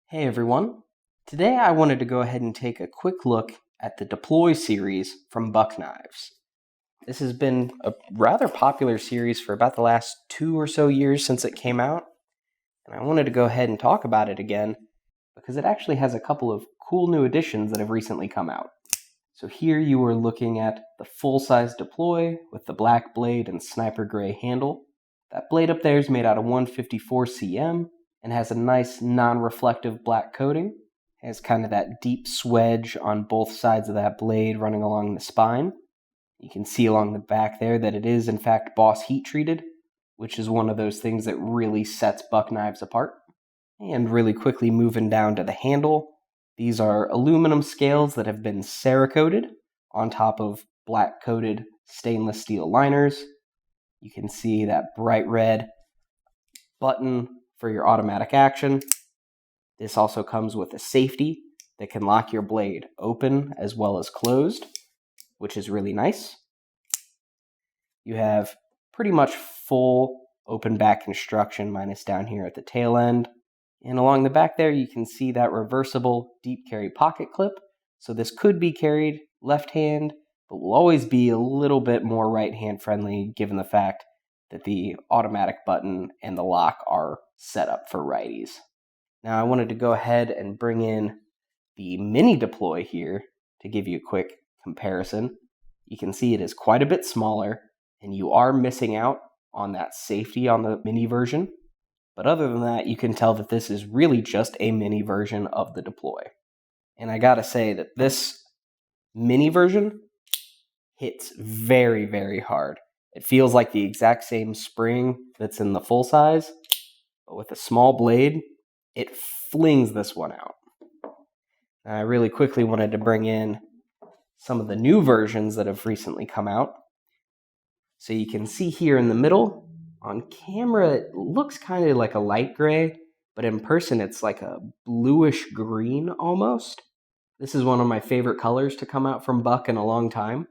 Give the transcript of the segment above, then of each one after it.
Hey everyone. Today I wanted to go ahead and take a quick look at the Deploy series from GPKNIVES. This has been a rather popular series for about the last 2 or so years since it came out, and I wanted to go ahead and talk about it again because it actually has a couple of cool new additions that have recently come out. So here you are looking at the full-size Deploy with the black blade and sniper gray handle. That blade up there is made out of 154 cm and has a nice non-reflective black coating. It has kind of that deep swedge on both sides of that blade running along the spine. You can see along the back there that it is in fact Boss heat treated, which is one of those things that really sets GPKNIVES apart. And really quickly moving down to the handle, these are aluminum scales that have been Cerakoted on top of black coated stainless steel liners. You can see that bright red button for your automatic action. This also comes with a safety that can lock your blade open as well as closed, which is really nice. You have pretty much full open back construction minus down here at the tail end. And along the back there you can see that reversible deep carry pocket clip. So this could be carried left hand, but will always be a little bit more right hand friendly given the fact that the automatic button and the lock are set up for righties. Now I wanted to go ahead and bring in the mini Deploy here to give you a quick comparison. You can see it is quite a bit smaller and you are missing out on that safety on the mini version. But other than that, you can tell that this is really just a mini version of the Deploy. And I gotta say that this mini version hits very, very hard. It feels like the exact same spring that's in the full size, but with a small blade, it flings this one out. Now, I really quickly wanted to bring in some of the new versions that have recently come out. So you can see here in the middle, on camera it looks kind of like a light gray, but in person it's like a bluish green almost. This is one of my favorite colors to come out from Buck in a long time.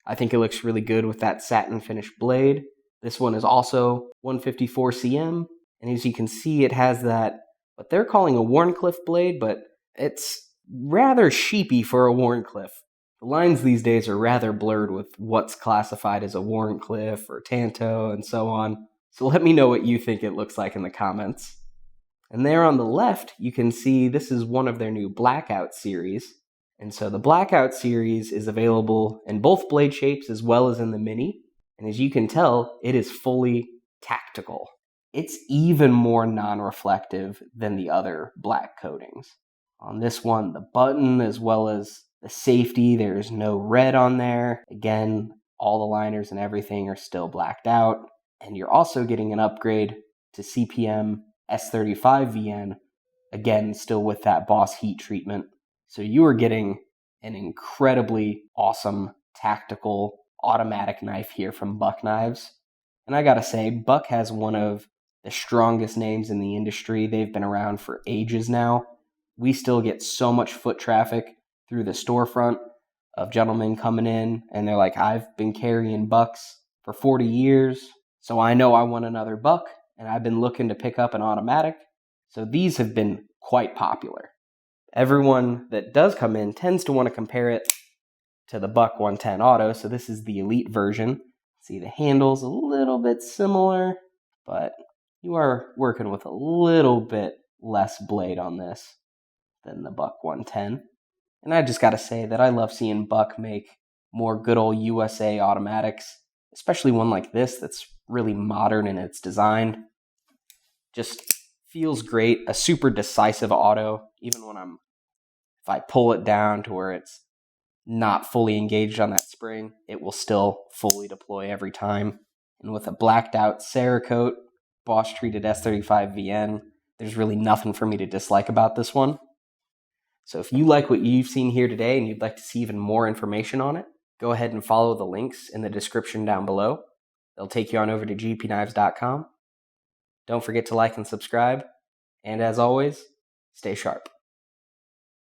I think it looks really good with that satin finish blade. This one is also 154 cm, and as you can see it has that, what they're calling a Wharncliffe blade, but it's rather sheepy for a Wharncliffe. The lines these days are rather blurred with what's classified as a Wharncliffe or Tanto and so on, so let me know what you think it looks like in the comments. And there on the left, you can see this is one of their new Blackout series. And so the Blackout series is available in both blade shapes as well as in the mini. And as you can tell, it is fully tactical. It's even more non-reflective than the other black coatings. On this one, the button as well as the safety, there's no red on there. Again, all the liners and everything are still blacked out. And you're also getting an upgrade to CPM S35 VN, again, still with that Boss heat treatment. So you are getting an incredibly awesome tactical automatic knife here from GPKNIVES. And I gotta say, Buck has one of the strongest names in the industry. They've been around for ages now. We still get so much foot traffic through the storefront of gentlemen coming in and they're like, I've been carrying Bucks for 40 years, so I know I want another Buck and I've been looking to pick up an automatic. So these have been quite popular. Everyone that does come in tends to want to compare it to the Buck 110 Auto, so this is the Elite version. See, the handle's a little bit similar, but you are working with a little bit less blade on this than the Buck 110. And I just gotta say that I love seeing Buck make more good old USA automatics, especially one like this that's really modern in its design. Just feels great, a super decisive auto, even when if I pull it down to where it's not fully engaged on that spring, it will still fully deploy every time. And with a blacked out Cerakote, Boss treated S35 VN, there's really nothing for me to dislike about this one. So if you like what you've seen here today and you'd like to see even more information on it, go ahead and follow the links in the description down below. They'll take you on over to gpknives.com. Don't forget to like and subscribe. And as always, stay sharp.